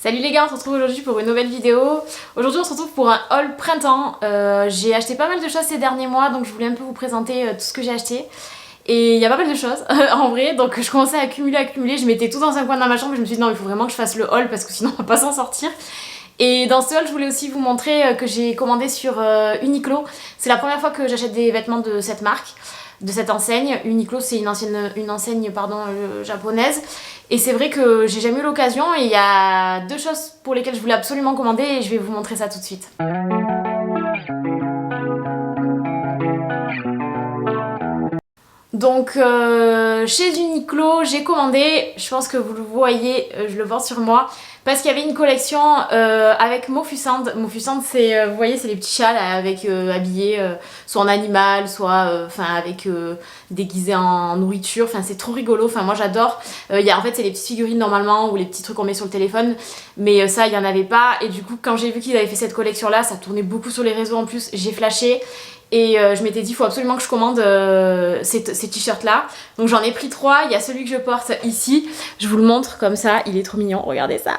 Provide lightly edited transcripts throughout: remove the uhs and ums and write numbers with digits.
Salut les gars, on se retrouve aujourd'hui pour une nouvelle vidéo. Aujourd'hui on se retrouve pour un haul printemps. J'ai acheté pas mal de choses ces derniers mois, donc je voulais un peu vous présenter tout ce que j'ai acheté. Et il y a pas mal de choses en vrai, donc je commençais à accumuler, je mettais tout dans un coin de ma chambre et je me suis dit non il faut vraiment que je fasse le haul parce que sinon on va pas s'en sortir. Et dans ce haul je voulais aussi vous montrer que j'ai commandé sur Uniqlo. C'est la première fois que j'achète des vêtements de cette marque, de cette enseigne. Uniqlo c'est une enseigne japonaise. Et c'est vrai que j'ai jamais eu l'occasion et il y a deux choses pour lesquelles je voulais absolument commander et je vais vous montrer ça tout de suite. Donc chez Uniqlo j'ai commandé, je pense que vous le voyez, je le vends sur moi, parce qu'il y avait une collection avec Mofusand. Mofusand c'est, vous voyez c'est les petits chats là, avec habillés soit en animal, soit avec déguisés en nourriture, c'est trop rigolo, moi j'adore. En fait c'est les petites figurines normalement ou les petits trucs qu'on met sur le téléphone, mais ça il y en avait pas et du coup quand j'ai vu qu'ils avaient fait cette collection là, ça tournait beaucoup sur les réseaux en plus, j'ai flashé. Et je m'étais dit, il faut absolument que je commande ces t-shirts là. Donc j'en ai pris 3. Il y a celui que je porte ici. Je vous le montre comme ça. Il est trop mignon. Regardez ça.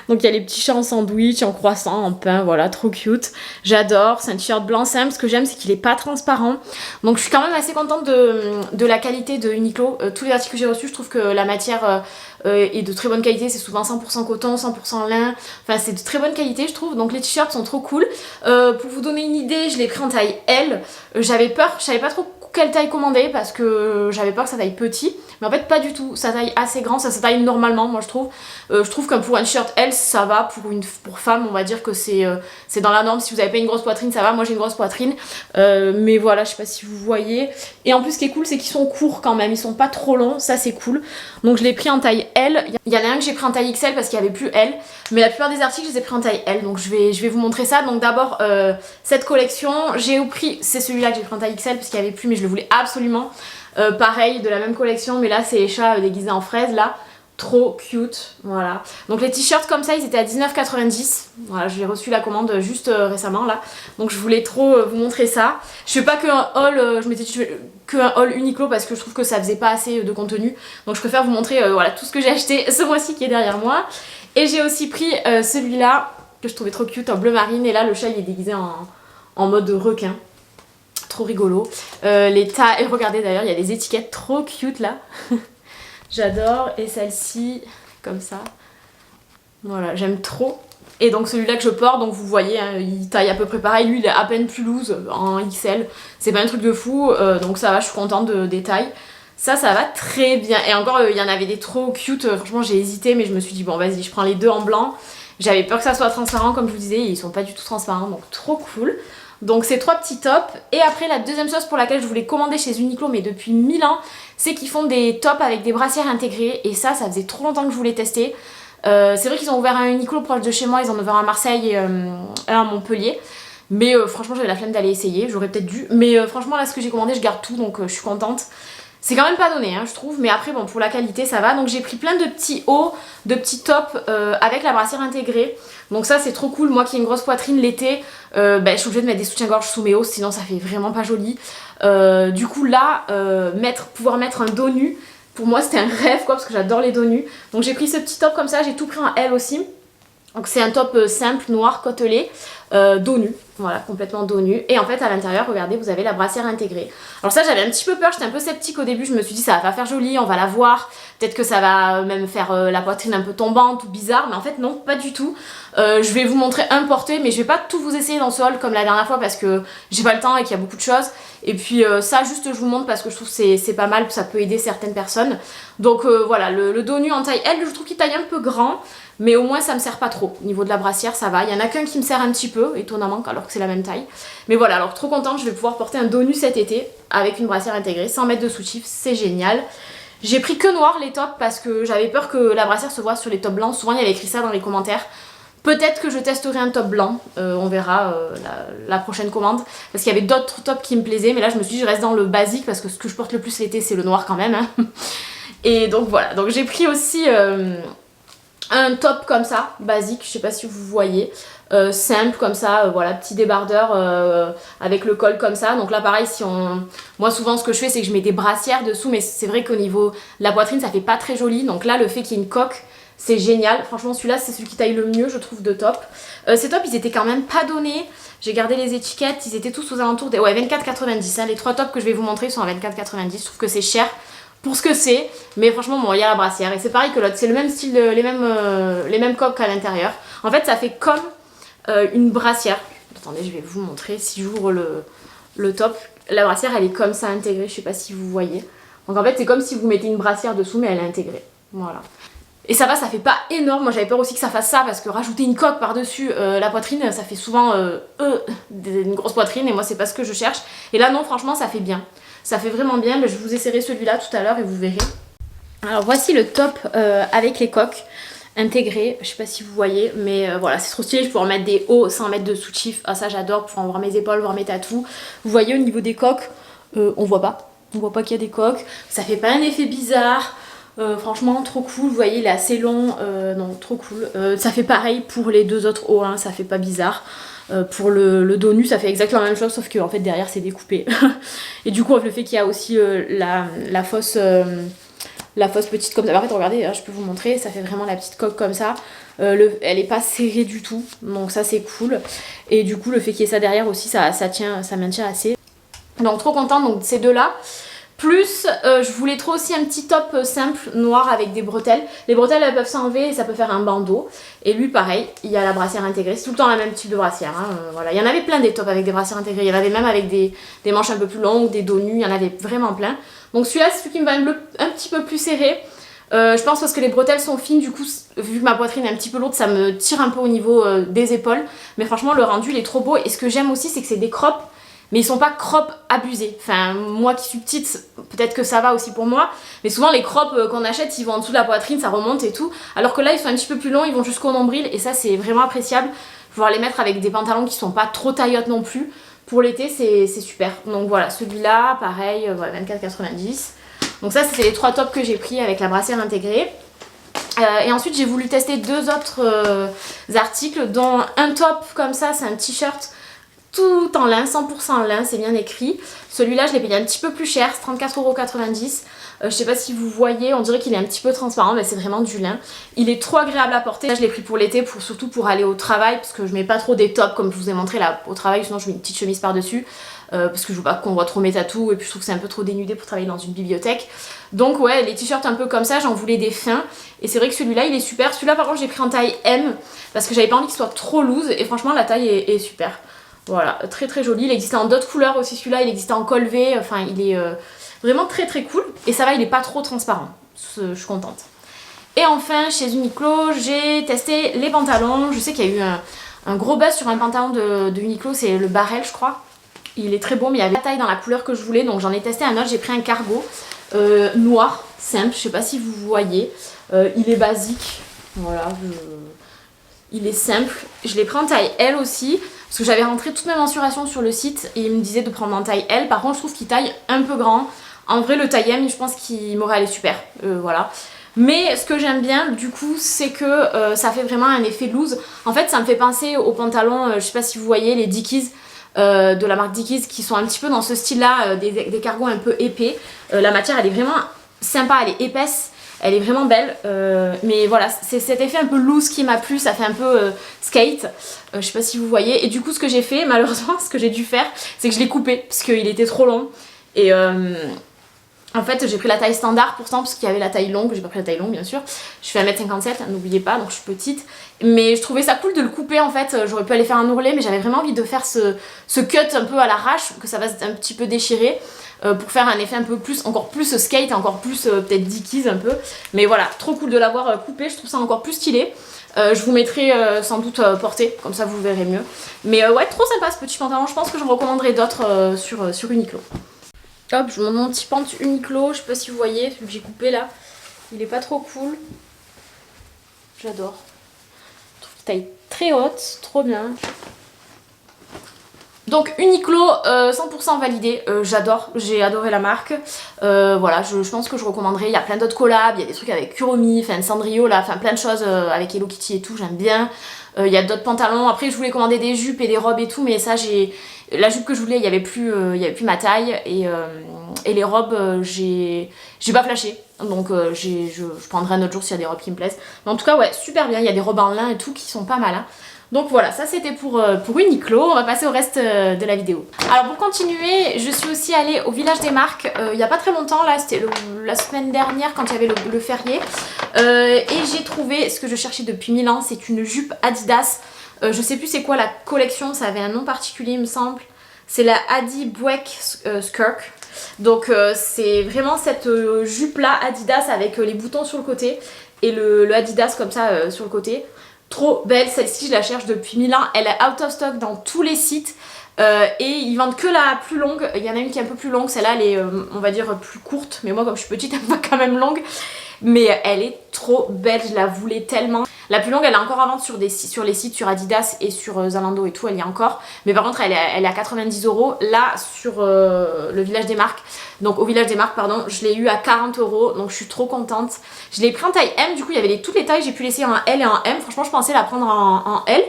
Donc il y a les petits chats en sandwich, en croissant, en pain, voilà, trop cute. J'adore, c'est un t-shirt blanc simple. Ce que j'aime c'est qu'il est pas transparent. Donc je suis quand même assez contente de la qualité de Uniqlo. Tous les articles que j'ai reçus, je trouve que la matière est de très bonne qualité. C'est souvent 100% coton, 100% lin. C'est de très bonne qualité je trouve. Donc les t-shirts sont trop cool. Pour vous donner une idée, je l'ai pris en taille L. J'avais peur, je savais pas trop quelle taille commander parce que j'avais peur que ça taille petit, mais en fait pas du tout, ça taille assez grand, ça taille normalement moi je trouve. Je trouve que pour un t-shirt L ça va, pour femme on va dire que c'est dans la norme. Si vous avez pas une grosse poitrine ça va, moi j'ai une grosse poitrine, mais voilà je sais pas si vous voyez. Et en plus ce qui est cool c'est qu'ils sont courts quand même, ils sont pas trop longs, ça c'est cool. Donc je l'ai pris en taille L, il y en a un que j'ai pris en taille XL parce qu'il y avait plus L, mais la plupart des articles je les ai pris en taille L, donc je vais vous montrer ça. Donc d'abord cette collection, j'ai pris, c'est celui-là que j'ai pris en taille XL parce qu'il y avait plus mais je le voulais absolument. Pareil de la même collection mais là c'est les chats déguisés en fraises là, trop cute, voilà. Donc les t-shirts comme ça ils étaient à 19,90 €, voilà, j'ai reçu la commande juste récemment là, donc je voulais trop vous montrer ça. Je fais pas que un haul, je m'étais dit que un haul Uniqlo parce que je trouve que ça faisait pas assez de contenu, donc je préfère vous montrer voilà tout ce que j'ai acheté ce mois-ci qui est derrière moi. Et j'ai aussi pris celui-là que je trouvais trop cute en bleu marine, et là le chat il est déguisé en mode requin. Trop rigolo. Et regardez d'ailleurs, il y a des étiquettes trop cute là. J'adore. Et celle-ci, comme ça. Voilà, j'aime trop. Et donc celui-là que je porte, donc vous voyez, hein, il taille à peu près pareil. Lui, il est à peine plus loose en XL. C'est pas un truc de fou. Donc ça va, je suis contente des tailles. Ça va très bien. Et encore, il y en avait des trop cute. Franchement, j'ai hésité, mais je me suis dit, bon, vas-y, je prends les deux en blanc. J'avais peur que ça soit transparent, comme je vous disais. Ils sont pas du tout transparents, donc trop cool. Donc ces 3 petits tops. Et après la deuxième chose pour laquelle je voulais commander chez Uniqlo mais depuis 1000 ans, c'est qu'ils font des tops avec des brassières intégrées. Et ça faisait trop longtemps que je voulais tester. C'est vrai qu'ils ont ouvert un Uniqlo proche de chez moi, ils en ont ouvert un à Marseille et un à Montpellier. Mais franchement j'avais la flemme d'aller essayer, j'aurais peut-être dû. Mais franchement là ce que j'ai commandé je garde tout, donc je suis contente. C'est quand même pas donné hein, je trouve, mais après bon pour la qualité ça va. Donc j'ai pris plein de petits hauts, de petits tops avec la brassière intégrée. Donc ça c'est trop cool, moi qui ai une grosse poitrine l'été, je suis obligée de mettre des soutiens-gorge sous mes hauts sinon ça fait vraiment pas joli. Du coup là, pouvoir mettre un dos nu, pour moi c'était un rêve quoi parce que j'adore les dos nus. Donc j'ai pris ce petit top comme ça, j'ai tout pris en L aussi. Donc c'est un top simple, noir, côtelé, dos nu, voilà, complètement dos nu. Et en fait à l'intérieur, regardez, vous avez la brassière intégrée. Alors ça j'avais un petit peu peur, j'étais un peu sceptique au début, je me suis dit ça va pas faire joli, on va la voir. Peut-être que ça va même faire la poitrine un peu tombante ou bizarre, mais en fait non, pas du tout. Je vais vous montrer un porté, mais je vais pas tout vous essayer dans ce haul comme la dernière fois parce que j'ai pas le temps et qu'il y a beaucoup de choses. Et puis ça juste je vous montre parce que je trouve que c'est pas mal, ça peut aider certaines personnes. Donc voilà, le dos nu en taille L, je trouve qu'il taille un peu grand. Mais au moins ça me sert pas trop, au niveau de la brassière ça va, il y en a qu'un qui me sert un petit peu, étonnamment alors que c'est la même taille. Mais voilà, alors trop contente, je vais pouvoir porter un dos nu cet été avec une brassière intégrée, sans mettre de soutif, c'est génial. J'ai pris que noir les tops parce que j'avais peur que la brassière se voie sur les tops blancs, souvent il y avait écrit ça dans les commentaires. Peut-être que je testerai un top blanc, on verra la prochaine commande, parce qu'il y avait d'autres tops qui me plaisaient, mais là je me suis dit je reste dans le basique parce que ce que je porte le plus l'été c'est le noir quand même. Hein. Et donc voilà, donc j'ai pris aussi... un top comme ça, basique, je sais pas si vous voyez, simple comme ça, voilà, petit débardeur avec le col comme ça. Donc là pareil, moi souvent ce que je fais c'est que je mets des brassières dessous, mais c'est vrai qu'au niveau de la poitrine ça fait pas très joli. Donc là le fait qu'il y ait une coque, C'est génial, franchement celui-là c'est celui qui taille le mieux je trouve de top. Ces tops ils étaient quand même pas donnés, j'ai gardé les étiquettes, ils étaient tous aux alentours des 24,90 hein. Les 3 tops que je vais vous montrer sont à 24,90, je trouve que c'est cher pour ce que c'est, mais franchement bon il y a la brassière et c'est pareil que l'autre, c'est le même style, les mêmes coques à l'intérieur. En fait ça fait comme une brassière, attendez je vais vous montrer, si j'ouvre le top, la brassière elle est comme ça intégrée, je sais pas si vous voyez. Donc en fait c'est comme si vous mettez une brassière dessous mais elle est intégrée, voilà. Et ça va, ça fait pas énorme, moi j'avais peur aussi que ça fasse ça parce que rajouter une coque par dessus la poitrine ça fait souvent une grosse poitrine et moi c'est pas ce que je cherche. Et là non franchement ça fait bien, ça fait vraiment bien, mais je vous essaierai celui-là tout à l'heure et vous verrez. Alors voici le top avec les coques intégrées, je sais pas si vous voyez mais voilà c'est trop stylé, je peux en mettre des hauts sans mettre de soutif, ah ça j'adore pour en voir mes épaules, voir mes tatous. Vous voyez au niveau des coques, on voit pas qu'il y a des coques, ça fait pas un effet bizarre. Franchement trop cool, vous voyez il est assez long, non trop cool. Ça fait pareil pour les deux autres hauts, hein, ça fait pas bizarre. Pour le dos nu ça fait exactement la même chose sauf que en fait derrière c'est découpé. Et du coup le fait qu'il y a aussi la fausse petite comme ça, en fait regardez, je peux vous montrer, ça fait vraiment la petite coque comme ça. Elle est pas serrée du tout, donc ça c'est cool. Et du coup le fait qu'il y ait ça derrière aussi ça maintient assez. Donc trop contente donc de ces deux là. Plus, je voulais trop aussi un petit top simple, noir avec des bretelles. Les bretelles elles peuvent s'enlever et ça peut faire un bandeau. Et lui pareil, il y a la brassière intégrée, c'est tout le temps la même type de brassière. Hein, voilà. Il y en avait plein des tops avec des brassières intégrées, il y en avait même avec des manches un peu plus longues, des dos nus, il y en avait vraiment plein. Donc celui-là c'est celui qui me va un petit peu plus serré. Je pense parce que les bretelles sont fines, du coup vu que ma poitrine est un petit peu lourde ça me tire un peu au niveau des épaules. Mais franchement le rendu il est trop beau et ce que j'aime aussi c'est que c'est des crops. Mais ils sont pas crop abusés. Enfin, moi qui suis petite, peut-être que ça va aussi pour moi. Mais souvent, les crops qu'on achète, ils vont en dessous de la poitrine, ça remonte et tout. Alors que là, ils sont un petit peu plus longs, ils vont jusqu'au nombril. Et ça, c'est vraiment appréciable. Pouvoir les mettre avec des pantalons qui sont pas trop taillottes non plus. Pour l'été, c'est super. Donc voilà, celui-là, pareil, voilà, 24,90. Donc ça, c'était les 3 tops que j'ai pris avec la brassière intégrée. Et ensuite, j'ai voulu tester 2 autres articles, dont un top comme ça, c'est un t-shirt tout en lin, 100% lin, c'est bien écrit. Celui-là, je l'ai payé un petit peu plus cher, c'est 34,90 €. Je sais pas si vous voyez, on dirait qu'il est un petit peu transparent, mais c'est vraiment du lin. Il est trop agréable à porter. Là, je l'ai pris pour l'été, surtout pour aller au travail, parce que je mets pas trop des tops comme je vous ai montré là au travail, sinon je mets une petite chemise par-dessus. Parce que je veux pas qu'on voit trop mes tatous, et puis je trouve que c'est un peu trop dénudé pour travailler dans une bibliothèque. Donc ouais, les t-shirts un peu comme ça, j'en voulais des fins. Et c'est vrai que celui-là, il est super. Celui-là, par contre, j'ai pris en taille M, parce que j'avais pas envie qu'il soit trop loose, et franchement, la taille est super. Voilà, très très joli. Il existait en d'autres couleurs aussi celui-là, il existait en col V, enfin il est vraiment très très cool. Et ça va, il est pas trop transparent, je suis contente. Et enfin, chez Uniqlo, j'ai testé les pantalons. Je sais qu'il y a eu un gros buzz sur un pantalon de Uniqlo, c'est le Barrel je crois. Il est très beau mais il y avait la taille dans la couleur que je voulais, donc j'en ai testé un autre. J'ai pris un cargo noir, simple, je sais pas si vous voyez. Il est basique, voilà, il est simple. Je l'ai pris en taille L aussi. Parce que j'avais rentré toutes mes mensurations sur le site et il me disait de prendre en taille L. Par contre, je trouve qu'il taille un peu grand. En vrai, le taille M, je pense qu'il m'aurait allé super. Voilà. Mais ce que j'aime bien, du coup, c'est que ça fait vraiment un effet loose. En fait, ça me fait penser aux pantalons, je sais pas si vous voyez, les Dickies. De la marque Dickies qui sont un petit peu dans ce style là, des cargos un peu épais. La matière elle est vraiment sympa, elle est épaisse. Elle est vraiment belle, mais voilà, c'est cet effet un peu loose qui m'a plu, ça fait un peu skate, je sais pas si vous voyez. Et du coup ce que j'ai fait, malheureusement, ce que j'ai dû faire, c'est que je l'ai coupé, parce qu'il était trop long. Et en fait j'ai pris la taille standard pourtant, parce qu'il y avait la taille longue, j'ai pas pris la taille longue bien sûr. Je fais 1m57, n'oubliez pas, donc je suis petite. Mais je trouvais ça cool de le couper en fait, j'aurais pu aller faire un ourlet, mais j'avais vraiment envie de faire ce cut un peu à l'arrache, que ça va un petit peu déchirer. Pour faire un effet un peu plus, encore plus skate, encore plus peut-être Dickies un peu. Mais voilà, trop cool de l'avoir coupé, je trouve ça encore plus stylé. Je vous mettrai sans doute porté, comme ça vous verrez mieux. Mais ouais, trop sympa ce petit pantalon, je pense que j'en recommanderai d'autres sur Uniqlo. Hop, je vous montre mon petit pant Uniqlo, je sais pas si vous voyez, celui que j'ai coupé là. Il est pas trop cool. J'adore. Je trouve qu'il taille très haute, trop bien. Donc Uniqlo 100% validé, j'adore, j'ai adoré la marque. Voilà, je pense que je recommanderais. Il y a plein d'autres collabs, il y a des trucs avec Kuromi, enfin Sanrio là, enfin plein de choses avec Hello Kitty et tout, j'aime bien. Il y a d'autres pantalons. Après je voulais commander des jupes et des robes et tout, mais ça la jupe que je voulais, il y avait plus ma taille et les robes j'ai pas flashé. Donc je prendrai un autre jour s'il y a des robes qui me plaisent. Mais en tout cas ouais, super bien, il y a des robes en lin et tout qui sont pas mal hein. Donc voilà, ça c'était pour Uniqlo, on va passer au reste de la vidéo. Alors pour continuer, je suis aussi allée au village des marques il n'y a pas très longtemps, là c'était la semaine dernière quand il y avait le férié. Et j'ai trouvé ce que je cherchais depuis 1000 ans, c'est une jupe Adidas. Je sais plus c'est quoi la collection, ça avait un nom particulier il me semble. C'est la Adi Break Skirt. Donc c'est vraiment cette jupe là Adidas avec les boutons sur le côté et le Adidas comme ça sur le côté. Trop belle, celle-ci je la cherche depuis 1000 ans, elle est out of stock dans tous les sites et ils vendent que la plus longue, il y en a une qui est un peu plus longue, celle-là elle est on va dire plus courte, mais moi comme je suis petite elle me va quand même longue, mais elle est trop belle, je la voulais tellement. La plus longue elle est encore à vendre sur les sites sur Adidas et sur Zalando et tout, elle y est encore, mais par contre elle est à 90 €, là sur le village des marques, donc au village des marques pardon, je l'ai eu à 40 €, donc je suis trop contente. Je l'ai pris en taille M, du coup il y avait toutes les tailles, j'ai pu laisser en L et en M, franchement je pensais la prendre en L,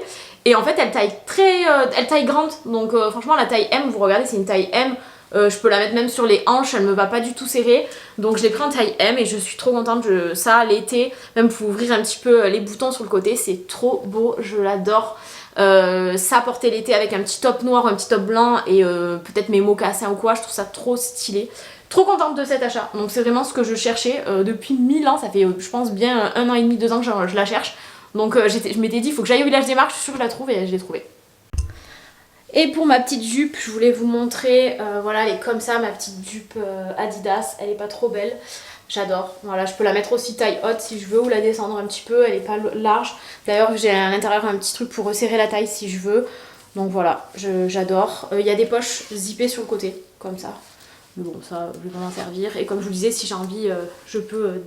et en fait elle taille grande, donc franchement la taille M, vous regardez c'est une taille M, je peux la mettre même sur les hanches, elle me va pas du tout serrée, donc je l'ai pris en taille M et je suis trop contente. Ça l'été, même pour ouvrir un petit peu les boutons sur le côté, c'est trop beau, je l'adore. Ça porter l'été avec un petit top noir ou un petit top blanc et peut-être mes mocassins ou quoi, je trouve ça trop stylé. Trop contente de cet achat, donc c'est vraiment ce que je cherchais depuis 1000 ans, ça fait je pense bien 1 an et demi, 2 ans que je la cherche. Donc je m'étais dit il faut que j'aille au village des marques, je suis sûre que je la trouve et je l'ai trouvée. Et pour ma petite jupe, je voulais vous montrer, voilà, elle est comme ça, ma petite jupe Adidas, elle est pas trop belle, j'adore. Voilà, je peux la mettre aussi taille haute si je veux ou la descendre un petit peu, elle est pas large. D'ailleurs j'ai à l'intérieur un petit truc pour resserrer la taille si je veux. Donc voilà, j'adore. Il y a des poches zippées sur le côté, comme ça. Mais bon, ça, je vais pas m'en servir. Et comme je vous disais, si j'ai envie, je peux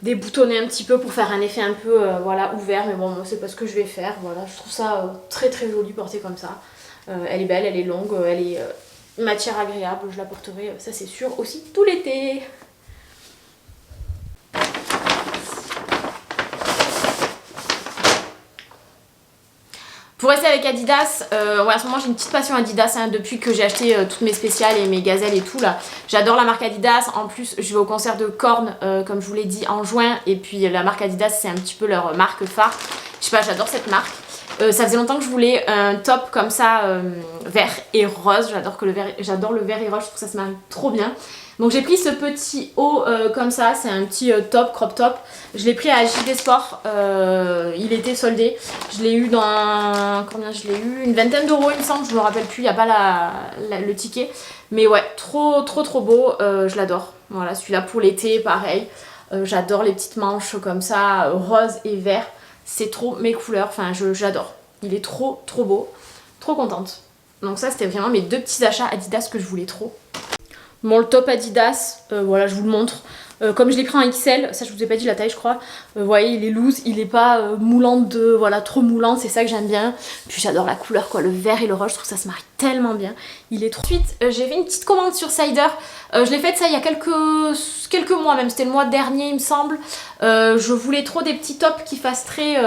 déboutonner un petit peu pour faire un effet un peu voilà, ouvert, mais bon moi c'est pas ce que je vais faire, voilà, je trouve ça très très joli porté comme ça. Elle est belle, elle est longue, elle est matière agréable, je la porterai, ça c'est sûr, aussi tout l'été. Pour rester avec Adidas, ouais, en ce moment j'ai une petite passion Adidas hein, depuis que j'ai acheté toutes mes spéciales et mes gazelles et tout là. J'adore la marque Adidas, en plus je vais au concert de Korn comme je vous l'ai dit en juin, et puis la marque Adidas c'est un petit peu leur marque phare. Je sais pas, j'adore cette marque. Ça faisait longtemps que je voulais un top comme ça vert et rose, j'adore le vert et rose, je trouve que ça se marie trop bien. Donc j'ai pris ce petit haut comme ça, c'est un petit top, crop top. Je l'ai pris à JD Sport, il était soldé. Je l'ai eu dans, combien je l'ai eu, une vingtaine d'euros il me semble, je me rappelle plus, il n'y a pas le ticket. Mais ouais, trop beau, je l'adore. Voilà, celui-là pour l'été, pareil. J'adore les petites manches comme ça, rose et vert. C'est trop mes couleurs, enfin j'adore. Il est trop beau, trop contente. Donc ça c'était vraiment mes deux petits achats Adidas que je voulais trop. Bon, le top Adidas, voilà, je vous le montre. Comme je l'ai pris en XL, ça je vous ai pas dit la taille je crois. Vous voyez, il est loose, il est pas moulant voilà, trop moulant, c'est ça que j'aime bien. Puis j'adore la couleur quoi, le vert et le rose, je trouve que ça se marie tellement bien. Il est trop... Ensuite, j'ai fait une petite commande sur Cider. Je l'ai faite ça il y a quelques mois même, c'était le mois dernier il me semble. Je voulais trop des petits tops qui fassent très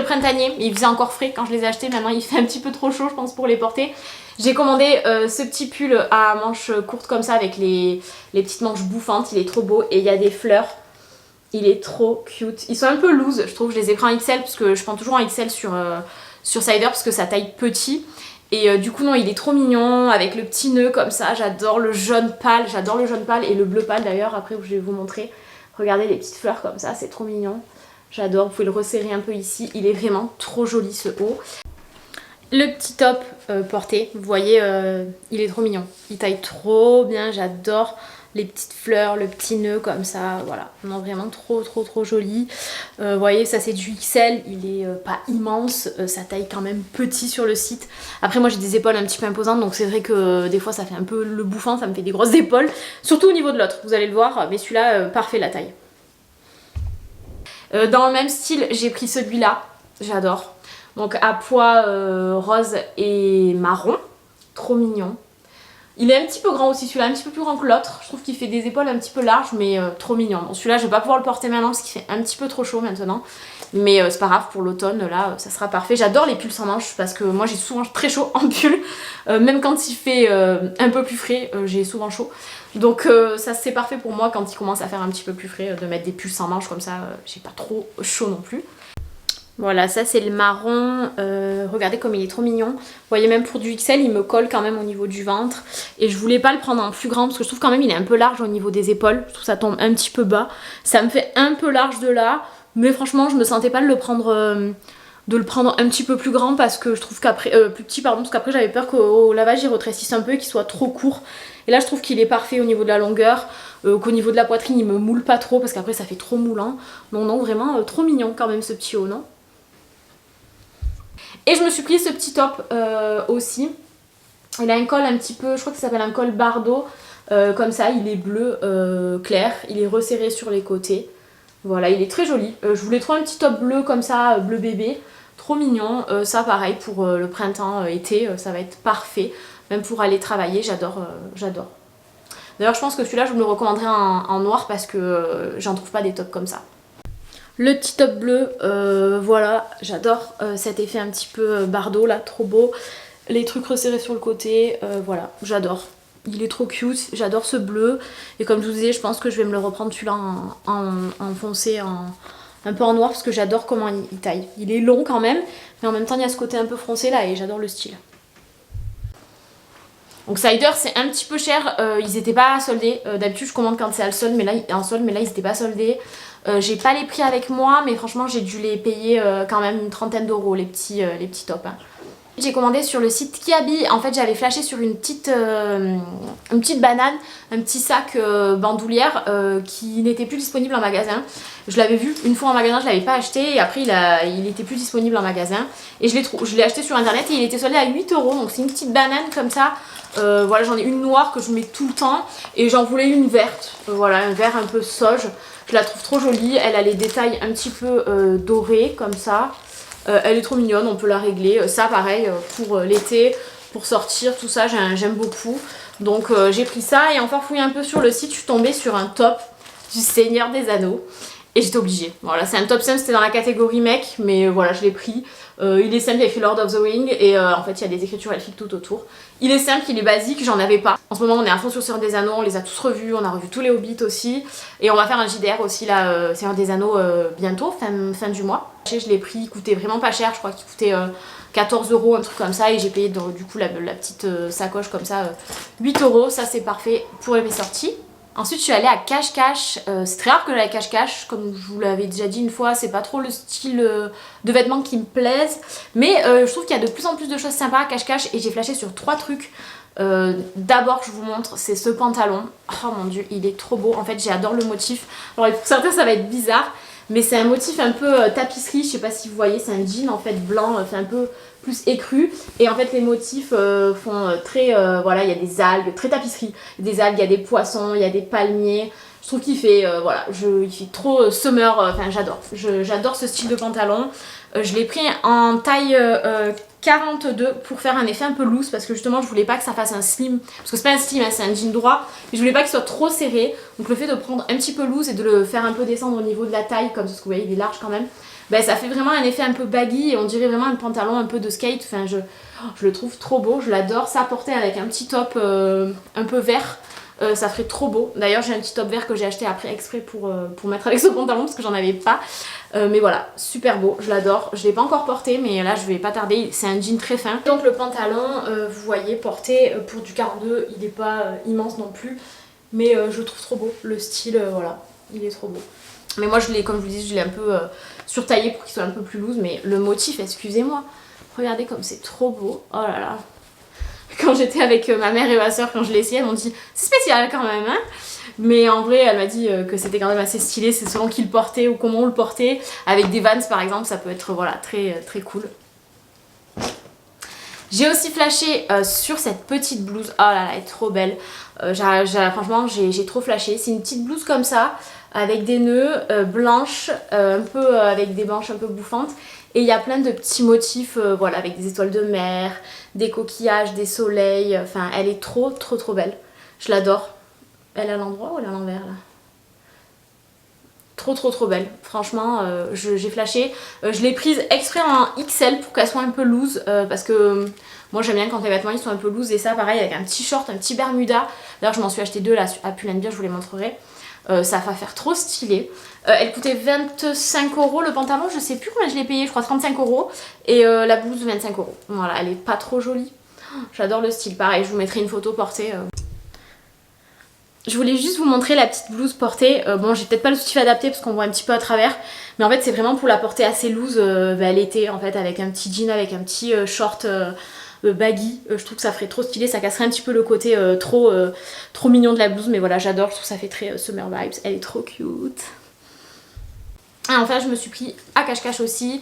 printanier. Il faisait encore frais quand je les ai achetés, maintenant il fait un petit peu trop chaud je pense pour les porter. J'ai commandé ce petit pull à manches courtes comme ça avec les petites manches bouffantes, il est trop beau et il y a des fleurs, il est trop cute. Ils sont un peu loose, je trouve, je les ai pris en XL parce que je prends toujours en XL sur Cider parce que ça taille petit. Et du coup non, il est trop mignon avec le petit nœud comme ça, j'adore le jaune pâle, et le bleu pâle d'ailleurs, après je vais vous montrer. Regardez les petites fleurs comme ça, c'est trop mignon. J'adore, vous pouvez le resserrer un peu ici, il est vraiment trop joli ce haut. Le petit top porté, vous voyez, il est trop mignon. Il taille trop bien, j'adore les petites fleurs, le petit nœud comme ça, voilà. Non, vraiment trop joli. Vous voyez, ça c'est du XL, il est pas immense, ça taille quand même petit sur le site. Après moi j'ai des épaules un petit peu imposantes, donc c'est vrai que des fois ça fait un peu le bouffant, ça me fait des grosses épaules. Surtout au niveau de l'autre, vous allez le voir, mais celui-là, parfait la taille. Dans le même style, j'ai pris celui-là, j'adore. Donc à pois rose et marron. Trop mignon. Il est un petit peu grand aussi celui-là, un petit peu plus grand que l'autre. Je trouve qu'il fait des épaules un petit peu larges, mais trop mignon. Bon, celui-là, je vais pas pouvoir le porter maintenant parce qu'il fait un petit peu trop chaud maintenant. Mais c'est pas grave, pour l'automne, là, ça sera parfait. J'adore les pulls sans manches parce que moi, j'ai souvent très chaud en pull. Même quand il fait un peu plus frais, j'ai souvent chaud. Donc ça, c'est parfait pour moi quand il commence à faire un petit peu plus frais, de mettre des pulls sans manches comme ça. J'ai pas trop chaud non plus. Voilà, ça c'est le marron, regardez comme il est trop mignon. Vous voyez, même pour du XL, il me colle quand même au niveau du ventre. Et je voulais pas le prendre en plus grand parce que je trouve quand même il est un peu large au niveau des épaules. Je trouve que ça tombe un petit peu bas. Ça me fait un peu large de là, mais franchement je me sentais pas de le prendre, un petit peu plus grand parce que je trouve qu'après, plus petit pardon, parce qu'après j'avais peur qu'au lavage il rétrécisse un peu et qu'il soit trop court. Et là je trouve qu'il est parfait au niveau de la longueur, qu'au niveau de la poitrine il me moule pas trop parce qu'après ça fait trop moulant. Donc non, vraiment trop mignon quand même ce petit haut, non? Et je me suis pris ce petit top aussi. Il a un col un petit peu, je crois que ça s'appelle un col bardeau. Comme ça, il est bleu clair. Il est resserré sur les côtés. Voilà, il est très joli. Je voulais trop un petit top bleu comme ça, bleu bébé. Trop mignon. Ça pareil pour le printemps, été, ça va être parfait. Même pour aller travailler, j'adore. J'adore. D'ailleurs, je pense que celui-là, je me le recommanderais en noir parce que j'en trouve pas des tops comme ça. Le petit top bleu, voilà, j'adore cet effet un petit peu bardeau là, trop beau. Les trucs resserrés sur le côté, voilà, j'adore. Il est trop cute, j'adore ce bleu. Et comme je vous disais, je pense que je vais me le reprendre celui-là en foncé, un peu en noir, parce que j'adore comment il taille. Il est long quand même, mais en même temps il y a ce côté un peu froncé là et j'adore le style. Donc Cider c'est un petit peu cher, ils étaient pas soldés. D'habitude je commande quand c'est en solde, mais là ils étaient pas soldés. J'ai pas les prix avec moi, mais franchement j'ai dû les payer quand même une trentaine d'euros les petits tops. Hein. J'ai commandé sur le site Kiabi. En fait j'avais flashé sur une petite banane, un petit sac bandoulière qui n'était plus disponible en magasin. Je l'avais vu une fois en magasin, je l'avais pas acheté et après il était plus disponible en magasin. Et je l'ai acheté sur internet et il était soldé à 8 euros. Donc c'est une petite banane comme ça. Voilà, j'en ai une noire que je mets tout le temps et j'en voulais une verte. Voilà, un vert un peu sauge. Je la trouve trop jolie. Elle a les détails un petit peu dorés comme ça. Elle est trop mignonne, on peut la régler. Ça pareil pour l'été, pour sortir, tout ça, j'aime beaucoup. Donc j'ai pris ça et en farfouillant un peu sur le site, je suis tombée sur un top du Seigneur des Anneaux. Et j'étais obligée. Voilà, c'est un top simple, c'était dans la catégorie mec, mais voilà, je l'ai pris. Il est simple, il y a écrit Lord of the Ring et en fait il y a des écritures elfiques tout autour. Il est simple, il est basique, j'en avais pas. En ce moment on est à fond sur Seigneur des Anneaux, on les a tous revus, on a revu tous les Hobbits aussi. Et on va faire un JDR aussi là, Seigneur des Anneaux bientôt, fin du mois. Je l'ai pris, il coûtait vraiment pas cher, je crois qu'il coûtait 14 euros, un truc comme ça. Et j'ai payé du coup la petite sacoche comme ça, 8 euros, ça c'est parfait pour mes sorties. Ensuite je suis allée à Cache-Cache, c'est très rare que j'aille à Cache-Cache, comme je vous l'avais déjà dit une fois, c'est pas trop le style de vêtements qui me plaisent. Mais je trouve qu'il y a de plus en plus de choses sympas à Cache-Cache et j'ai flashé sur 3 trucs. D'abord je vous montre, c'est ce pantalon, oh mon dieu il est trop beau, en fait j'adore le motif. Alors pour certains ça va être bizarre, mais c'est un motif un peu tapisserie, je sais pas si vous voyez, c'est un jean en fait blanc, fait un peu plus écru. Et en fait les motifs font très, voilà, il y a des algues, très tapisserie. Il y a des algues, il y a des poissons, il y a des palmiers. Je trouve qu'il fait, voilà, il fait trop summer, enfin j'adore. J'adore ce style de pantalon. Je l'ai pris en taille 42 pour faire un effet un peu loose parce que justement je voulais pas que ça fasse un slim, parce que c'est pas un slim, hein, c'est un jean droit, mais je voulais pas qu'il soit trop serré. Donc le fait de prendre un petit peu loose et de le faire un peu descendre au niveau de la taille, comme ce que vous voyez il est large quand même, ben, ça fait vraiment un effet un peu baggy et on dirait vraiment un pantalon un peu de skate. Enfin je le trouve trop beau, je l'adore. Ça porté avec un petit top un peu vert. Ça ferait trop beau. D'ailleurs j'ai un petit top vert que j'ai acheté après exprès pour mettre avec ce pantalon parce que j'en avais pas. Mais voilà, super beau, je l'adore. Je l'ai pas encore porté mais là je vais pas tarder. C'est un jean très fin. Donc le pantalon, vous voyez, porté pour du 42, il est pas immense non plus. Mais je le trouve trop beau. Le style, voilà, il est trop beau. Mais moi je l'ai, comme je vous dis, je l'ai un peu surtaillé pour qu'il soit un peu plus loose. Mais le motif, excusez-moi, regardez comme c'est trop beau. Oh là là. Quand j'étais avec ma mère et ma soeur, quand je l'ai essayé, elles m'ont dit c'est spécial quand même, hein. Mais en vrai, elle m'a dit que c'était quand même assez stylé, c'est selon qui le portait ou comment on le portait. Avec des Vans par exemple, ça peut être voilà, très, très cool. J'ai aussi flashé sur cette petite blouse. Oh là là, elle est trop belle. Franchement, j'ai trop flashé. C'est une petite blouse comme ça. avec des nœuds blanches, un peu avec des manches un peu bouffantes. Et il y a plein de petits motifs, voilà, avec des étoiles de mer, des coquillages, des soleils. Enfin, elle est trop belle. Je l'adore. Elle est à l'endroit ou elle est à l'envers là? Trop belle. Franchement, j'ai flashé. Je l'ai prise exprès en XL pour qu'elle soit un peu loose. Parce que moi j'aime bien quand les vêtements ils sont un peu loose. Et ça pareil avec un petit short, un petit Bermuda. D'ailleurs je m'en suis acheté deux là à Pull&Bear, je vous les montrerai. Ça va faire trop stylé. Elle coûtait 25 € le pantalon, je sais plus combien je l'ai payé, je crois 35 €. Et la blouse 25 €. Voilà, elle est pas trop jolie. J'adore le style, pareil, je vous mettrai une photo portée. Je voulais juste vous montrer la petite blouse portée. Bon, j'ai peut-être pas le soutif adapté parce qu'on voit un petit peu à travers. Mais en fait, c'est vraiment pour la porter assez loose l'été, en fait, avec un petit jean, avec un petit short baggy. Je trouve que ça ferait trop stylé. Ça casserait un petit peu le côté trop mignon de la blouse. Mais voilà, j'adore. Je trouve que ça fait très summer vibes. Elle est trop cute. Et enfin, je me suis pris à cache-cache aussi.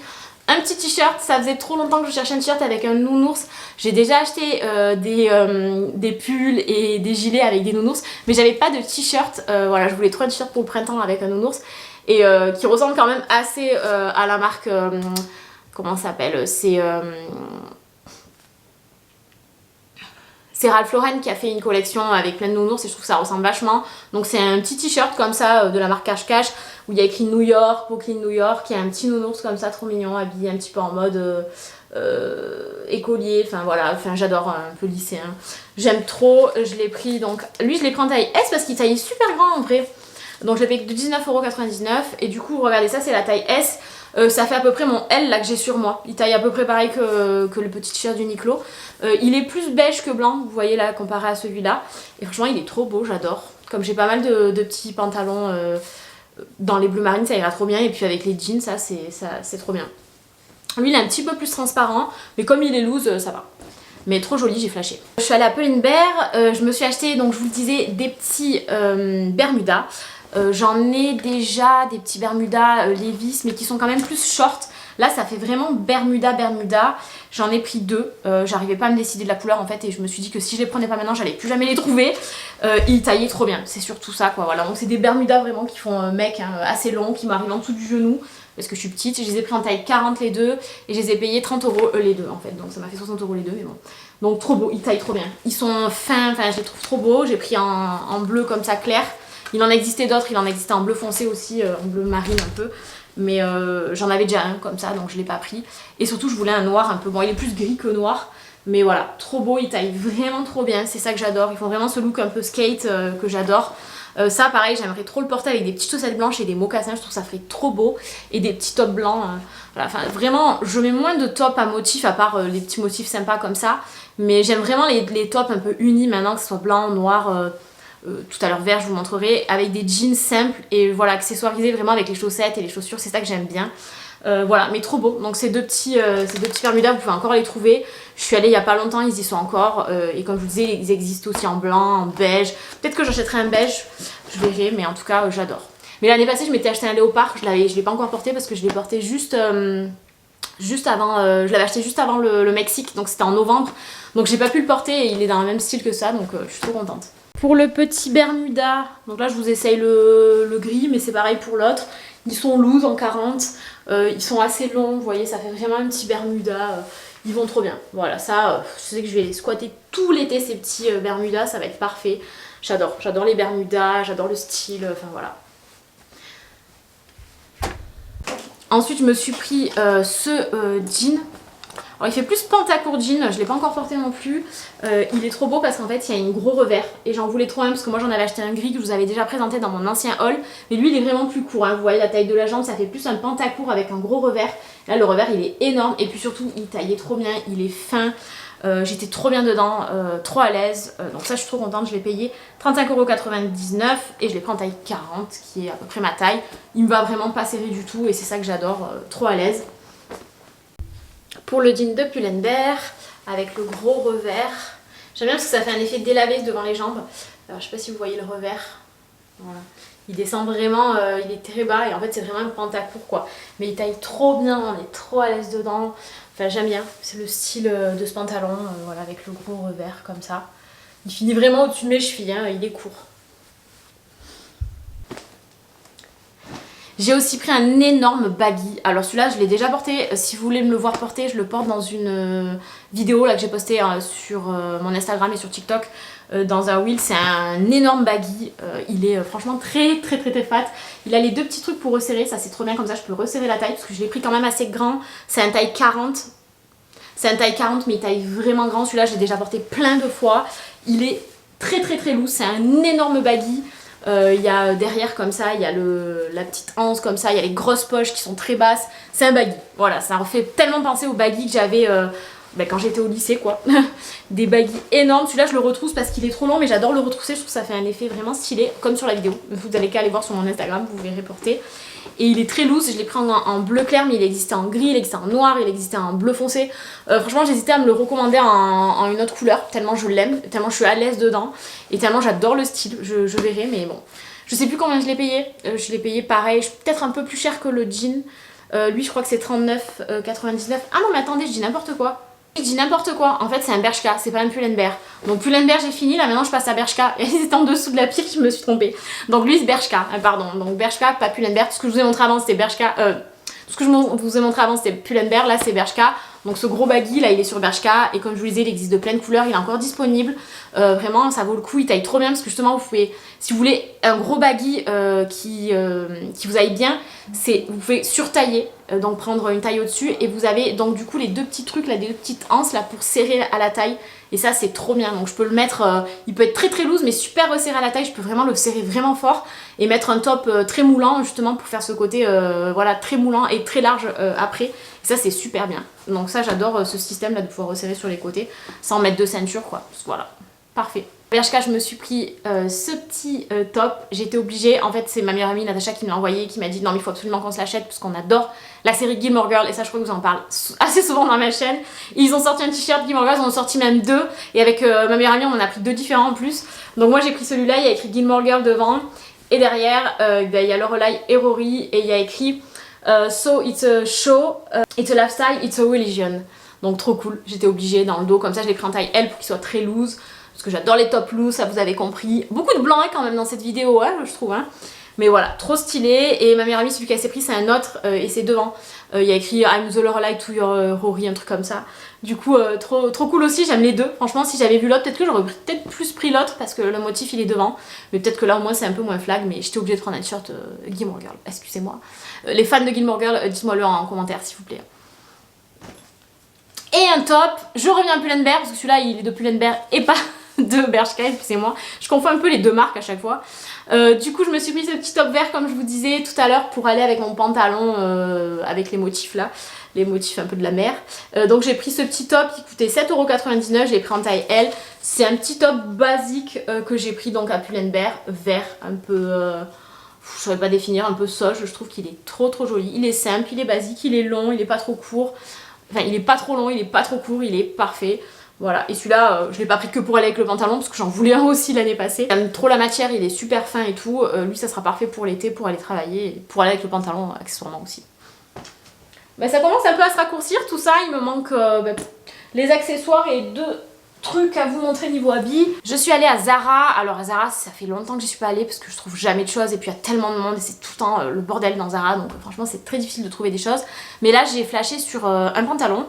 Un petit t-shirt, ça faisait trop longtemps que je cherchais un t-shirt avec un nounours. J'ai déjà acheté des pulls et des gilets avec des nounours, mais j'avais pas de t-shirt. Voilà, je voulais trop un t-shirt pour le printemps avec un nounours et qui ressemble quand même assez à la marque. Comment ça s'appelle? C'est Ralph Lauren qui a fait une collection avec plein de nounours et je trouve que ça ressemble vachement. Donc c'est un petit t-shirt comme ça de la marque Cache-Cache où il y a écrit New York, Brooklyn, New York. Il y a un petit nounours comme ça trop mignon, habillé un petit peu en mode écolier. Enfin voilà, enfin, j'adore un peu lycéen. J'aime trop, je l'ai pris donc. Lui je l'ai pris en taille S parce qu'il taille super grand en vrai. Donc je l'ai payé de 19,99 € et du coup regardez ça, c'est la taille S. Ça fait à peu près mon L là que j'ai sur moi. Il taille à peu près pareil que le petit t-shirt d'Uniqlo. Il est plus beige que blanc, vous voyez là, comparé à celui-là. Et franchement, il est trop beau, j'adore. Comme j'ai pas mal de petits pantalons dans les bleu marine, ça ira trop bien. Et puis avec les jeans, ça c'est trop bien. Lui, il est un petit peu plus transparent, mais comme il est loose, ça va. Mais trop joli, j'ai flashé. Je suis allée à Pull&Bear, je me suis acheté, donc je vous le disais, des petits Bermudas. J'en ai déjà des petits Bermudas Levi's mais qui sont quand même plus short. Là ça fait vraiment Bermuda. J'en ai pris deux. J'arrivais pas à me décider de la couleur en fait et je me suis dit que si je les prenais pas maintenant j'allais plus jamais les trouver. Ils taillaient trop bien, c'est surtout ça quoi. Voilà, donc c'est des Bermudas vraiment qui font mec hein, assez longs, qui m'arrivent en dessous du genou parce que je suis petite. Je les ai pris en taille 40 les deux et je les ai payés 30 € les deux en fait. Donc ça m'a fait 60 € les deux mais bon. Donc trop beau, ils taillent trop bien. Ils sont fins, enfin je les trouve trop beaux. J'ai pris en bleu comme ça clair. Il en existait d'autres, il en existait en bleu foncé aussi, en bleu marine un peu. Mais j'en avais déjà un comme ça, donc je ne l'ai pas pris. Et surtout, je voulais un noir un peu. Bon, il est plus gris que noir. Mais voilà, trop beau, il taille vraiment trop bien. C'est ça que j'adore. Ils font vraiment ce look un peu skate que j'adore. Ça, pareil, j'aimerais trop le porter avec des petites chaussettes blanches et des mocassins. Je trouve que ça ferait trop beau. Et des petits tops blancs. Voilà, enfin, vraiment, je mets moins de tops à motifs, à part les petits motifs sympas comme ça. Mais j'aime vraiment les tops un peu unis maintenant, que ce soit blanc, noir. Tout à l'heure vert, je vous montrerai, avec des jeans simples et voilà, accessoirisés vraiment avec les chaussettes et les chaussures, c'est ça que j'aime bien. Voilà, mais trop beau. Donc ces deux petits Bermudas, vous pouvez encore les trouver. Je suis allée il y a pas longtemps, ils y sont encore. Et comme je vous disais, ils existent aussi en blanc, en beige. Peut-être que j'achèterai un beige, je verrai, mais en tout cas, j'adore. Mais l'année passée, je m'étais acheté un léopard, je l'ai pas encore porté parce que je l'ai porté juste avant, je l'avais acheté juste avant le Mexique, donc c'était en novembre. Donc j'ai pas pu le porter et il est dans le même style que ça, donc je suis trop contente. Pour le petit Bermuda, donc là je vous essaye le gris, mais c'est pareil pour l'autre. Ils sont loose en 40, ils sont assez longs, vous voyez, ça fait vraiment un petit Bermuda. Ils vont trop bien. Voilà, ça, je sais que je vais les squatter tout l'été ces petits Bermudas, ça va être parfait. J'adore les Bermudas, j'adore le style, enfin voilà. Ensuite, je me suis pris ce jean. Alors il fait plus pantacourt jean, je ne l'ai pas encore porté non plus. Il est trop beau parce qu'en fait il y a un gros revers. Et j'en voulais trop un parce que moi j'en avais acheté un gris que je vous avais déjà présenté dans mon ancien haul. Mais lui il est vraiment plus court, hein. Vous voyez la taille de la jambe, ça fait plus un pantacourt avec un gros revers. Là le revers il est énorme et puis surtout il taillait trop bien, il est fin. J'étais trop bien dedans, trop à l'aise. Donc ça je suis trop contente, je l'ai payé 35,99 € et je l'ai pris en taille 40 qui est à peu près ma taille. Il me va vraiment pas serré du tout et c'est ça que j'adore, trop à l'aise. Pour le jean de Pull&Bear avec le gros revers. J'aime bien parce que ça fait un effet délavé devant les jambes. Alors je sais pas si vous voyez le revers. Voilà. Il descend vraiment, il est très bas et en fait c'est vraiment un pantacourt quoi. Mais il taille trop bien, on est trop à l'aise dedans. Enfin j'aime bien, c'est le style de ce pantalon, voilà, avec le gros revers comme ça. Il finit vraiment au-dessus de mes chevilles, hein, il est court. J'ai aussi pris un énorme baggy. Alors celui-là je l'ai déjà porté, si vous voulez me le voir porter, je le porte dans une vidéo là que j'ai postée sur mon Instagram et sur TikTok dans un wheel. C'est un énorme baggy, il est franchement très fat. Il a les deux petits trucs pour resserrer, ça c'est trop bien, comme ça je peux resserrer la taille parce que je l'ai pris quand même assez grand. C'est un taille 40. C'est un taille 40 mais il taille vraiment grand. Celui-là je l'ai déjà porté plein de fois. Il est très lourd, c'est un énorme baggy. Il y a derrière comme ça, il y a la petite anse comme ça, il y a les grosses poches qui sont très basses. C'est un baggy, voilà, ça refait tellement penser au baggy que j'avais quand j'étais au lycée quoi. Des baggy énormes, celui-là je le retrousse parce qu'il est trop long mais j'adore le retrousser, je trouve que ça fait un effet vraiment stylé comme sur la vidéo. Vous allez qu'à aller voir sur mon Instagram, vous verrez porter. Et il est très loose, je l'ai pris en bleu clair mais il existait en gris, il existait en noir, il existait en bleu foncé. Franchement j'hésitais à me le recommander en une autre couleur, tellement je l'aime, tellement je suis à l'aise dedans et tellement j'adore le style, je verrai mais bon. Je sais plus combien je l'ai payé, je l'ai payé pareil, peut-être un peu plus cher que le jean. Lui je crois que c'est 39,99. Ah non mais attendez, je dis n'importe quoi. Je dis n'importe quoi, en fait c'est un Bershka, c'est pas un Pull&Bear. Donc Pull&Bear j'ai fini, là maintenant je passe à Bershka. Et c'était en dessous de la pile, je me suis trompée. Donc lui c'est Bershka, pardon. Donc Bershka, pas Pull&Bear. Tout ce que je vous ai montré avant c'était Bershka. Tout ce que je vous ai montré avant c'était Pull&Bear, là c'est Bershka. Donc ce gros baggy là il est sur Bershka et comme je vous le disais il existe de plein de couleurs, il est encore disponible. Vraiment ça vaut le coup, il taille trop bien parce que justement vous pouvez, si vous voulez un gros baggy qui vous aille bien, vous pouvez surtailler, donc prendre une taille au-dessus et vous avez donc du coup les deux petits trucs là, des deux petites anses là pour serrer à la taille. Et ça c'est trop bien, donc je peux le mettre, il peut être très loose mais super resserré à la taille, je peux vraiment le serrer vraiment fort et mettre un top très moulant justement pour faire ce côté voilà très moulant et très large après. Et ça c'est super bien, donc ça j'adore ce système là de pouvoir resserrer sur les côtés sans mettre de ceinture quoi, voilà, parfait. Bershka, je me suis pris ce petit top, j'étais obligée, en fait c'est ma meilleure amie Natacha qui me l'a envoyé, qui m'a dit non mais il faut absolument qu'on se l'achète parce qu'on adore la série Gilmore Girls et ça je crois que vous en parle assez souvent dans ma chaîne. Et ils ont sorti un t-shirt Gilmore Girls, ils en ont sorti même deux et avec ma meilleure amie on en a pris deux différents en plus. Donc moi j'ai pris celui-là, il y a écrit Gilmore Girls devant et derrière il y a Lorelai et Rory et il y a écrit So it's a show, it's a lifestyle, it's a religion. Donc trop cool, j'étais obligée dans le dos, comme ça je l'ai pris en taille L pour qu'il soit très loose. Parce que j'adore les top loose, ça vous avez compris. Beaucoup de blanc quand même dans cette vidéo, hein, je trouve. Hein. Mais voilà, trop stylé. Et ma meilleure amie, celui qu'elle s'est pris, c'est un autre et c'est devant. Il y a écrit I'm the Lorelai to your Rory, un truc comme ça. Du coup, trop cool aussi, j'aime les deux. Franchement, si j'avais vu l'autre, peut-être que j'aurais peut-être plus pris l'autre parce que le motif il est devant. Mais peut-être que là au moins c'est un peu moins flag. Mais j'étais obligée de prendre un t-shirt Gilmore Girl, excusez-moi. Les fans de Gilmore Girl, dites-moi-le en commentaire s'il vous plaît. Et un top, je reviens à Pull&Bear parce que celui-là il est de Pull&Bear et pas de Bershka, excusez-moi. Je confonds un peu les deux marques à chaque fois. Du coup je me suis pris ce petit top vert comme je vous disais tout à l'heure pour aller avec mon pantalon avec les motifs là. Les motifs un peu de la mer. Donc j'ai pris ce petit top qui coûtait 7,99 €, je l'ai pris en taille L. C'est un petit top basique que j'ai pris donc à Pull&Bear, vert, un peu... je ne saurais pas définir, un peu soge. Je trouve qu'il est trop joli. Il est simple, il est basique, il est long, il est pas trop court. Enfin il est pas trop long, il est pas trop court, il est parfait. Voilà, et celui-là, je l'ai pas pris que pour aller avec le pantalon parce que j'en voulais un aussi l'année passée. J'aime trop la matière, il est super fin et tout. Lui, ça sera parfait pour l'été, pour aller travailler, et pour aller avec le pantalon accessoirement aussi. Bah, ça commence un peu à se raccourcir tout ça, il me manque les accessoires et deux trucs à vous montrer niveau habits. Je suis allée à Zara, alors à Zara ça fait longtemps que j'y suis pas allée parce que je trouve jamais de choses et puis il y a tellement de monde et c'est tout le temps le bordel dans Zara donc franchement c'est très difficile de trouver des choses. Mais là j'ai flashé sur un pantalon.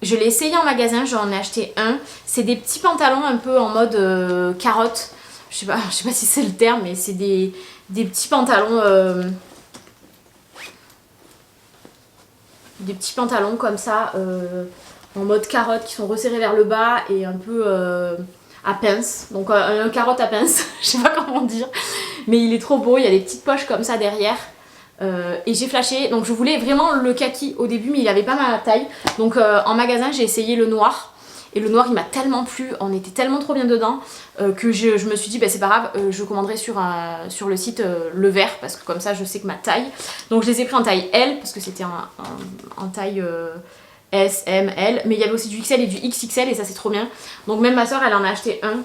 Je l'ai essayé en magasin, j'en ai acheté un. C'est des petits pantalons un peu en mode carotte. Je sais pas si c'est le terme, mais c'est des petits pantalons. Des petits pantalons comme ça, en mode carotte, qui sont resserrés vers le bas et un peu à pince. Donc un carotte à pince, je sais pas comment dire. Mais il est trop beau, il y a des petites poches comme ça derrière. Et j'ai flashé, donc je voulais vraiment le kaki au début mais il avait pas ma taille. Donc en magasin j'ai essayé le noir. Et le noir il m'a tellement plu, on était tellement trop bien dedans que je me suis dit bah c'est pas grave, je commanderai sur le site le vert parce que comme ça je sais que ma taille. Donc je les ai pris en taille L parce que c'était en taille S, M, L, mais il y avait aussi du XL et du XXL et ça c'est trop bien. Donc même ma soeur elle en a acheté un,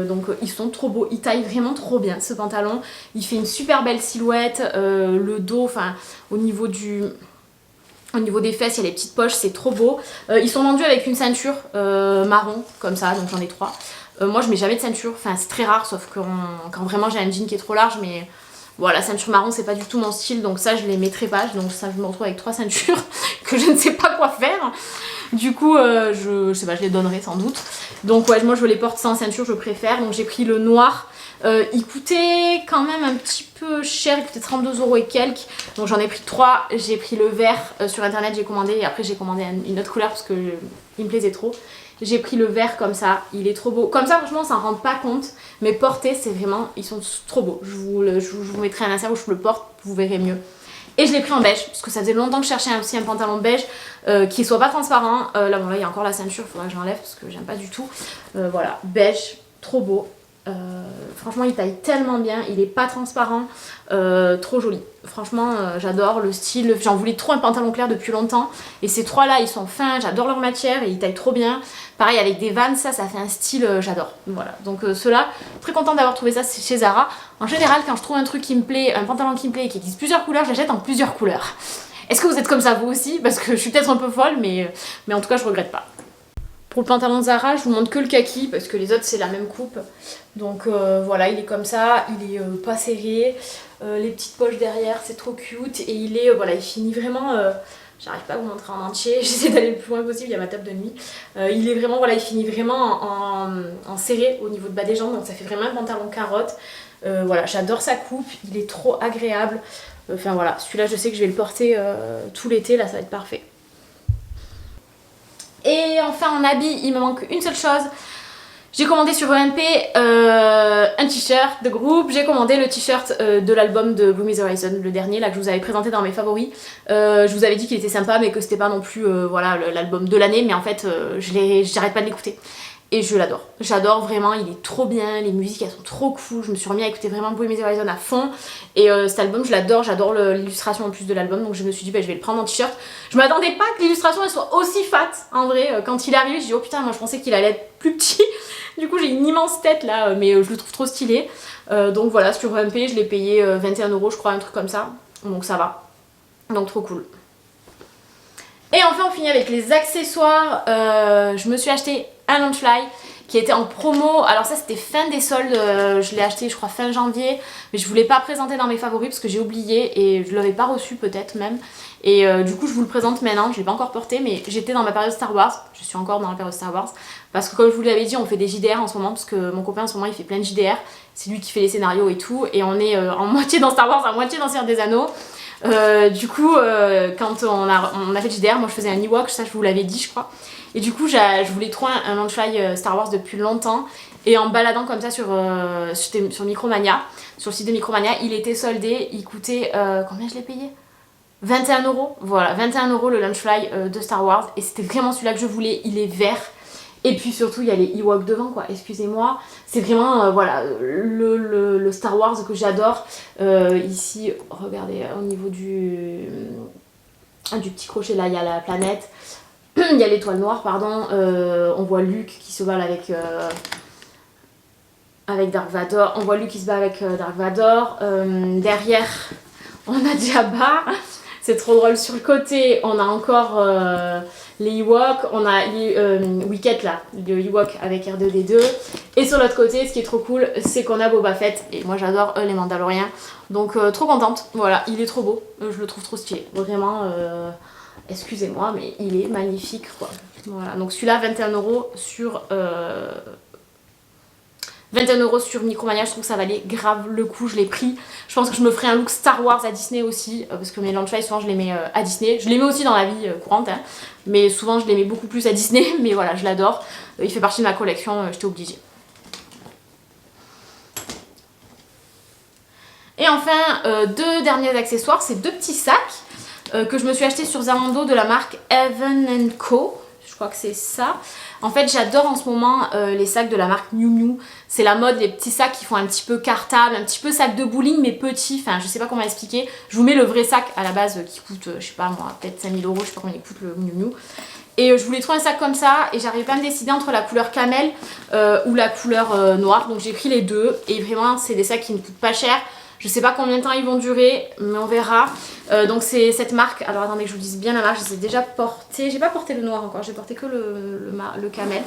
donc ils sont trop beaux, ils taillent vraiment trop bien ce pantalon. Il fait une super belle silhouette, le dos, enfin au niveau des fesses, il y a les petites poches, c'est trop beau. Ils sont vendus avec une ceinture marron, comme ça, donc j'en ai 3. Moi je mets jamais de ceinture, enfin c'est très rare, sauf quand vraiment j'ai un jean qui est trop large, mais Voilà, ceinture marron c'est pas du tout mon style, donc ça je les mettrai pas, donc ça je me retrouve avec 3 ceintures que je ne sais pas quoi faire. Du coup je sais pas, je les donnerai sans doute. Donc ouais, moi je les porte sans ceinture, je préfère, donc j'ai pris le noir. Il coûtait quand même un petit peu cher, il coûtait 32 € et quelques, donc j'en ai pris 3. J'ai pris le vert sur internet, j'ai commandé, et après j'ai commandé une autre couleur parce que il me plaisait trop. J'ai pris le vert comme ça, il est trop beau. Comme ça franchement ça ne rend pas compte, mais porter c'est vraiment, ils sont trop beaux. Je vous mettrai un insert où je le porte, vous verrez mieux. Et je l'ai pris en beige, parce que ça faisait longtemps que je cherchais aussi un pantalon beige qui soit pas transparent. Là bon là il y a encore la ceinture, il faudra que je l'enlève parce que j'aime pas du tout. Voilà, beige, trop beau. Franchement il taille tellement bien, il est pas transparent, trop joli. Franchement j'adore le style, j'en voulais trop un pantalon clair depuis longtemps et ces trois là ils sont fins, j'adore leur matière et ils taillent trop bien. Pareil avec des Vans, ça fait un style, j'adore. Voilà, donc ceux-là, très contente d'avoir trouvé ça chez Zara. En général quand je trouve un truc qui me plaît, un pantalon qui me plaît et qui existe plusieurs couleurs, je l'achète en plusieurs couleurs. Est-ce que vous êtes comme ça vous aussi? Parce que je suis peut-être un peu folle mais en tout cas je regrette pas. Pour le pantalon Zara, je vous montre que le kaki parce que les autres c'est la même coupe. Donc voilà, il est comme ça, il est pas serré. Les petites poches derrière, c'est trop cute. Et il est, voilà, il finit vraiment... J'arrive pas à vous montrer en entier, j'essaie d'aller le plus loin possible, il y a ma table de nuit. Il est vraiment, voilà, il finit vraiment en serré au niveau de bas des jambes, donc ça fait vraiment un pantalon carotte. Voilà, j'adore sa coupe, il est trop agréable. Enfin voilà, celui-là je sais que je vais le porter tout l'été, là ça va être parfait. Et enfin en habit, il me manque une seule chose. J'ai commandé sur EMP un t-shirt de groupe. J'ai commandé le t-shirt de l'album de Blue Is Horizon, le dernier là que je vous avais présenté dans mes favoris. Je vous avais dit qu'il était sympa mais que c'était pas non plus voilà, l'album de l'année, mais en fait j'arrête pas de l'écouter. Et je l'adore, j'adore vraiment, il est trop bien, les musiques elles sont trop cool, je me suis remis à écouter vraiment Blue Is Horizon à fond. Et cet album je l'adore, j'adore l'illustration en plus de l'album, donc je me suis dit bah, je vais le prendre en t-shirt. Je m'attendais pas que l'illustration elle soit aussi fat en vrai, quand il est arrivé j'ai dit oh putain moi je pensais qu'il allait être plus petit. Du coup j'ai une immense tête là, mais je le trouve trop stylé. Donc voilà, sur EMP je l'ai payé 21 € je crois, un truc comme ça, donc ça va, donc trop cool. Et enfin on finit avec les accessoires. Je me suis acheté un Launchfly qui était en promo. Alors ça c'était fin des soldes, je l'ai acheté je crois fin janvier, mais je voulais pas présenter dans mes favoris parce que j'ai oublié et je l'avais pas reçu peut-être même. Et du coup je vous le présente maintenant, je l'ai pas encore porté mais j'étais dans ma période Star Wars, je suis encore dans la période Star Wars. Parce que comme je vous l'avais dit on fait des JDR en ce moment parce que mon copain en ce moment il fait plein de JDR. C'est lui qui fait les scénarios et tout et on est en moitié dans Star Wars, en moitié dans Seigneur des Anneaux. Du coup quand on a fait JDR, moi je faisais un Ewok, ça je vous l'avais dit je crois. Et du coup je voulais trop un Launchfly Star Wars depuis longtemps. Et en baladant comme ça sur Micromania, sur le site de Micromania, il était soldé, il coûtait, combien je l'ai payé ? 21 €, voilà, 21 € le Launchfly de Star Wars. Et c'était vraiment celui-là que je voulais, il est vert. Et puis surtout il y a les Ewoks devant quoi, excusez-moi. C'est vraiment voilà, le Star Wars que j'adore. Ici, regardez, au niveau du petit crochet là, il y a la planète. Il y a l'étoile noire, pardon. On voit Luke qui se bat avec Dark Vador. On voit Luke qui se bat avec Dark Vador. Derrière, on a Jabba. C'est trop drôle. Sur le côté, on a encore les Ewoks. On a Wicket là, le Ewok avec R2D2. Et sur l'autre côté, ce qui est trop cool, c'est qu'on a Boba Fett. Et moi j'adore les Mandaloriens. Donc trop contente. Voilà, il est trop beau. Je le trouve trop stylé. Vraiment... excusez-moi, mais il est magnifique quoi. Voilà, donc celui-là 21 € sur 21 € sur Micromania, je trouve que ça valait grave le coup, je l'ai pris. Je pense que je me ferai un look Star Wars à Disney aussi, parce que mes Launchfly souvent je les mets à Disney. Je les mets aussi dans la vie courante, hein, mais souvent je les mets beaucoup plus à Disney, mais voilà, je l'adore. Il fait partie de ma collection, j'étais obligée. Et enfin, deux derniers accessoires, c'est deux petits sacs. Que je me suis acheté sur Zalando de la marque Even & Co. Je crois que c'est ça. En fait j'adore en ce moment les sacs de la marque Miu Miu. C'est la mode, les petits sacs qui font un petit peu cartable, un petit peu sac de bowling mais petit. Enfin je sais pas comment expliquer. Je vous mets le vrai sac à la base qui coûte je sais pas moi peut-être 5 000 €. Je sais pas combien il coûte le Miu Miu. Et je voulais trouver un sac comme ça et j'arrivais pas à me décider entre la couleur camel ou la couleur noire. Donc j'ai pris les deux et vraiment c'est des sacs qui ne coûtent pas cher. Je sais pas combien de temps ils vont durer, mais on verra. Donc c'est cette marque, alors attendez que je vous dise bien la marque, je les ai déjà portés. J'ai pas porté le noir encore, j'ai porté que le camel.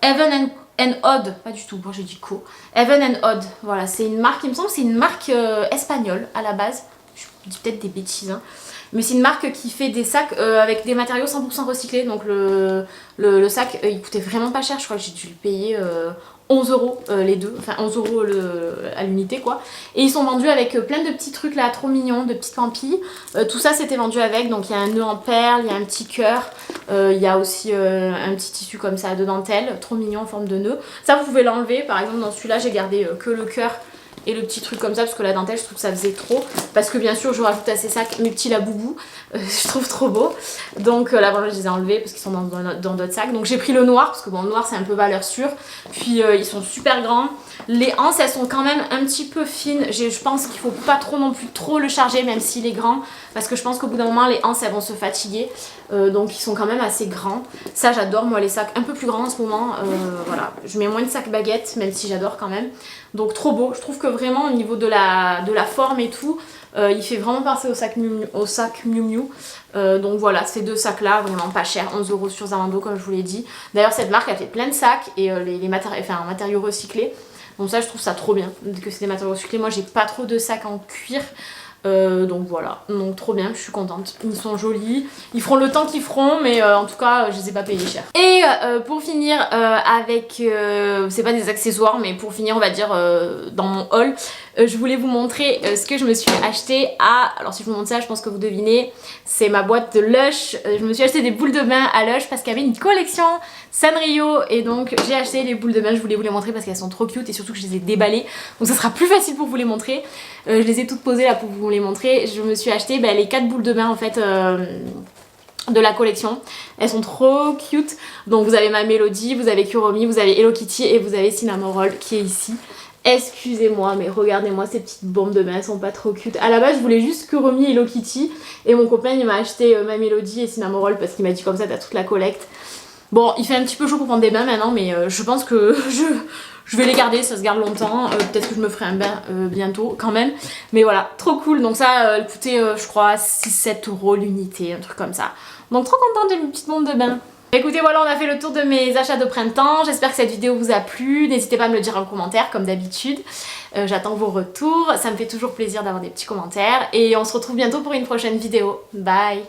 Even and Odd, pas du tout, moi j'ai dit Co. Heaven and Odd, voilà, c'est une marque, il me semble que c'est une marque espagnole à la base. Je dis peut-être des bêtises, hein. Mais c'est une marque qui fait des sacs avec des matériaux 100% recyclés. Donc le sac, il coûtait vraiment pas cher. Je crois que j'ai dû le payer 11 euros les deux. Enfin 11 euros à l'unité quoi. Et ils sont vendus avec plein de petits trucs là, trop mignons, de petites pampilles. Tout ça c'était vendu avec. Donc il y a un nœud en perles, il y a un petit cœur. Il y a aussi un petit tissu comme ça de dentelle, trop mignon en forme de nœud. Ça vous pouvez l'enlever. Par exemple dans celui-là j'ai gardé que le cœur et le petit truc comme ça parce que la dentelle je trouve que ça faisait trop, parce que bien sûr je rajoute à ces sacs mes petits laboubous, je trouve trop beau, donc là voilà, je les ai enlevés parce qu'ils sont dans d'autres sacs. Donc j'ai pris le noir parce que bon, le noir c'est un peu valeur sûre, puis ils sont super grands. Les anses elles sont quand même un petit peu fines, je pense qu'il faut pas trop non plus trop le charger même s'il est grand, parce que je pense qu'au bout d'un moment les anses elles vont se fatiguer, donc ils sont quand même assez grands. Ça j'adore moi les sacs un peu plus grands en ce moment, voilà, je mets moins de sacs baguettes même si j'adore quand même. Donc trop beau, je trouve que vraiment au niveau de la forme et tout, il fait vraiment penser au sac Miu Miu. Donc voilà, ces deux sacs là, vraiment pas cher, 11 euros sur Zalando comme je vous l'ai dit. D'ailleurs cette marque a fait plein de sacs et les matériaux recyclés. Donc ça je trouve ça trop bien, que c'est des matériaux recyclés. Moi j'ai pas trop de sacs en cuir. Donc voilà, donc trop bien, je suis contente. Ils sont jolis, ils feront le temps qu'ils feront, mais en tout cas je les ai pas payés cher. Et pour finir avec, c'est pas des accessoires, mais pour finir on va dire dans mon haul, je voulais vous montrer ce que je me suis acheté à, alors si je vous montre ça je pense que vous devinez, c'est ma boîte de Lush. Je me suis acheté des boules de bain à Lush parce qu'il y avait une collection Sanrio et donc j'ai acheté les boules de bain, je voulais vous les montrer parce qu'elles sont trop cute et surtout que je les ai déballées, donc ça sera plus facile pour vous les montrer. Je les ai toutes posées là pour vous les montrer. Je me suis acheté les 4 boules de bain en fait de la collection. Elles sont trop cute. Donc vous avez ma Mélodie, vous avez Kuromi, vous avez Hello Kitty et vous avez Cinnamon Roll qui est ici. Excusez-moi mais regardez-moi ces petites bombes de bain, elles sont pas trop cute. À la base je voulais juste Kuromi et Hello Kitty et mon copain il m'a acheté ma Mélodie et Cinnamon Roll parce qu'il m'a dit comme ça t'as toute la collecte. Bon il fait un petit peu chaud pour prendre des bains maintenant mais je pense que je vais les garder, ça se garde longtemps, peut-être que je me ferai un bain bientôt quand même. Mais voilà, trop cool, donc ça elle coûtait je crois 6-7 euros l'unité, un truc comme ça. Donc trop contente de mes petites bombes de bain. Écoutez voilà, on a fait le tour de mes achats de printemps, j'espère que cette vidéo vous a plu, n'hésitez pas à me le dire en commentaire comme d'habitude. J'attends vos retours, ça me fait toujours plaisir d'avoir des petits commentaires et on se retrouve bientôt pour une prochaine vidéo. Bye!